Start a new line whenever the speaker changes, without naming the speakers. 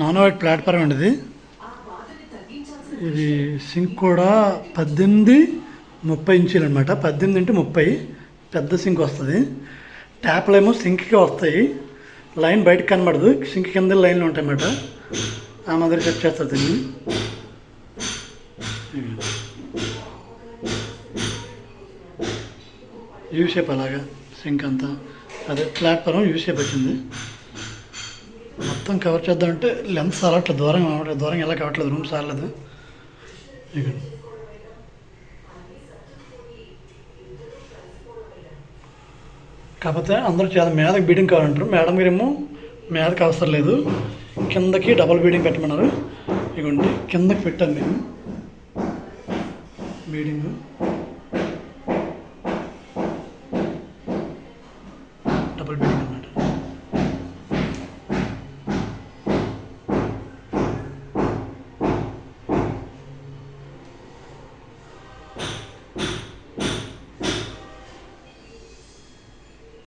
Non white platform అండి ఇది. ఇది సింక్ కూడా 18-30 ఇంచీలు అనమాట. 18x30 పెద్ద సింక్ వస్తుంది. ట్యాప్లు ఏమో సింక్కి వస్తాయి, లైన్ బయటకు కనబడదు, సింక్ కింద లైన్లు ఉంటాయి అన్నమాట. ఆ మాదిరి సెట్ చేస్తారు దీన్ని. యూ షేప్ అలాగా సింక్ అంతా అదే ప్లాట్ఫారం యూ షేప్ వచ్చింది. మొత్తం కవర్ చేద్దామంటే లెంత్ సాలట్లేదు, దూరం ఎలా కావట్లేదు, రూమ్ సారలేదు. ఇక కాకపోతే అందరూ చాలా మీదకి బీడింగ్ కావాలంటారు. మేడం గారేమో మీదకి అవసరం లేదు, కిందకి డబల్ బీడింగ్ పెట్టమన్నారు. ఇదిగోండి కిందకి పెట్టాను నేను బీడింగ్.